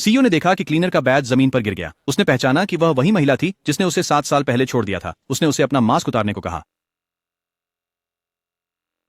CEO ने देखा कि क्लीनर का बैज जमीन पर गिर गया। उसने पहचाना कि वह वही महिला थी जिसने उसे 7 साल पहले छोड़ दिया था। उसने उसे अपना मास्क उतारने को कहा।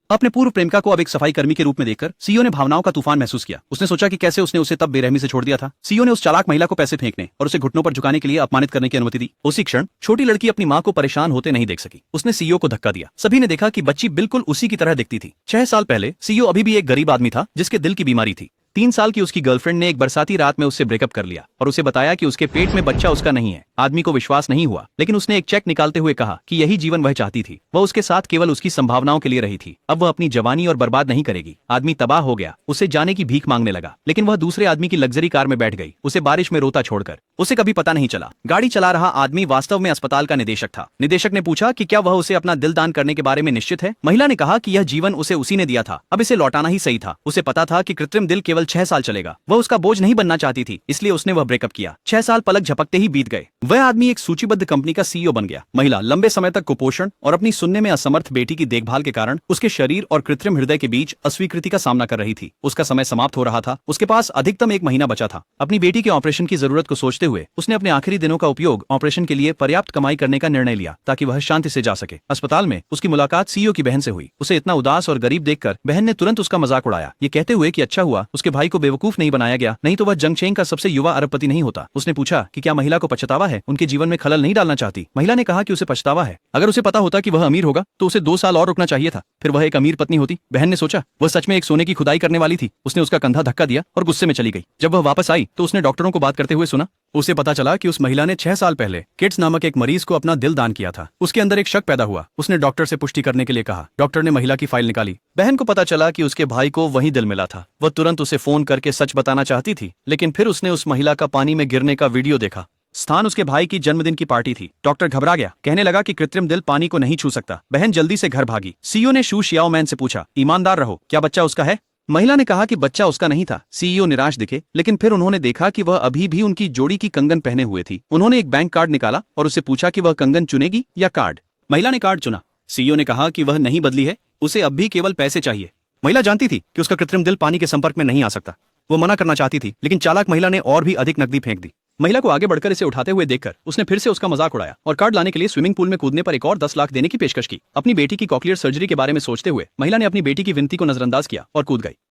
अपने पूर्व प्रेमिका को अब एक सफाई कर्मी के रूप में देखकर सीईओ ने भावनाओं का तूफान महसूस किया। उसने सोचा कि कैसे उसने उसे तब बेरहमी से छोड़ दिया था। सीईओ ने उस चालाक महिला को पैसे फेंकने और उसे घुटनों पर झुकाने के लिए अपमानित करने की अनुमति दी। उसी क्षण छोटी लड़की अपनी मां को परेशान होते नहीं देख सकी। उसने सीईओ को धक्का दिया। सभी ने देखा कि बच्ची बिल्कुल उसी की तरह दिखती थी। 6 साल पहले सीईओ अभी भी एक गरीब आदमी था जिसके दिल की बीमारी थी। 3 साल की उसकी गर्लफ्रेंड ने एक बरसाती रात में उससे ब्रेकअप कर लिया और उसे बताया कि उसके पेट में बच्चा उसका नहीं है। आदमी को विश्वास नहीं हुआ, लेकिन उसने एक चेक निकालते हुए कहा कि यही जीवन वह चाहती थी। वह उसके साथ केवल उसकी संभावनाओं के लिए रही थी। अब वह अपनी जवानी और बर्बाद नहीं करेगी। आदमी तबाह हो गया। उसे जाने की भीख मांगने लगा, लेकिन वह दूसरे आदमी की लग्जरी कार में बैठ गई, उसे बारिश में रोता छोड़कर। उसे कभी पता नहीं चला। गाड़ी चला रहा आदमी वास्तव में अस्पताल का निदेशक था। निदेशक ने पूछा कि क्या वह उसे अपना दिल दान करने के बारे में निश्चित है। महिला ने कहा कि यह जीवन उसे उसी ने दिया था, अब इसे लौटाना ही सही था। उसे पता था कि कृत्रिम दिल केवल 6 साल चलेगा। वह उसका बोझ नहीं बनना चाहती थी, इसलिए उसने वह ब्रेकअप किया। 6 साल पलक झपकते ही बीत गए। वह आदमी एक सूचीबद्ध कंपनी का सीईओ बन गया। महिला लंबे समय तक कुपोषण और अपनी सुनने में असमर्थ बेटी की देखभाल के कारण उसके शरीर और कृत्रिम हृदय के बीच अस्वीकृति का सामना कर रही थी। उसका समय समाप्त हो रहा था। उसके पास अधिकतम 1 महीना बचा था। अपनी बेटी के ऑपरेशन की जरूरत को सोचते हुए उसने अपने आखिरी दिनों का उपयोग ऑपरेशन के लिए पर्याप्त कमाई करने का निर्णय लिया ताकि वह शांति से जा सके। अस्पताल में उसकी मुलाकात सीईओ की बहन से हुई। उसे इतना उदास और गरीब देखकर बहन ने तुरंत उसका मजाक उड़ाया, ये कहते हुए कि अच्छा हुआ उसके भाई को बेवकूफ नहीं बनाया गया, नहीं तो वह जंगचेंग का सबसे युवा अरबपति नहीं होता। उसने पूछा कि क्या महिला को पछतावा है, उनके जीवन में खलल नहीं डालना चाहती। महिला ने कहा कि उसे पछतावा है। अगर उसे पता होता कि वह अमीर होगा तो उसे 2 साल और रुकना चाहिए था, फिर वह एक अमीर पत्नी होती। बहन ने सोचा वह सच में एक सोने की खुदाई करने वाली थी। उसने उसका कंधा धक्का दिया और गुस्से में चली गई। जब वह वापस आई तो उसने डॉक्टरों को बात करते हुए सुना। उसे पता चला कि उस महिला ने 6 साल पहले किड्स नामक एक मरीज को अपना दिल दान किया था। उसके अंदर एक शक पैदा हुआ। उसने डॉक्टर से पुष्टि करने के लिए कहा। डॉक्टर ने महिला की फाइल निकाली। बहन को पता चला कि उसके भाई को वही दिल मिला था। वह तुरंत उसे फोन करके सच बताना चाहती थी, लेकिन फिर उसने उस महिला का पानी में गिरने का वीडियो देखा। स्थान उसके भाई की जन्मदिन की पार्टी थी। डॉक्टर घबरा गया, कहने लगा कि कृत्रिम दिल पानी को नहीं छू सकता। बहन जल्दी से घर भागी। सीईओ ने शू शियाओ मैन से पूछा, ईमानदार रहो, क्या बच्चा उसका है? महिला ने कहा कि बच्चा उसका नहीं था। सीईओ निराश दिखे, लेकिन फिर उन्होंने देखा कि वह अभी भी उनकी जोड़ी की कंगन पहने हुए थी। उन्होंने एक बैंक कार्ड निकाला और उससे पूछा कि वह कंगन चुनेगी या कार्ड। महिला ने कार्ड चुना। सीईओ ने कहा कि वह नहीं बदली है, उसे अब भी केवल पैसे चाहिए। महिला जानती थी कि उसका कृत्रिम दिल पानी के संपर्क में नहीं आ सकता। वो मना करना चाहती थी, लेकिन चालाक महिला ने और भी अधिक नकदी फेंक दी। महिला को आगे बढ़कर इसे उठाते हुए देखकर उसने फिर से उसका मजाक उड़ाया और कार्ड लाने के लिए स्विमिंग पूल में कूदने पर एक और 10 लाख देने की पेशकश की। अपनी बेटी की कॉकलियर सर्जरी के बारे में सोचते हुए महिला ने अपनी बेटी की विनती को नजरअंदाज किया और कूद गई।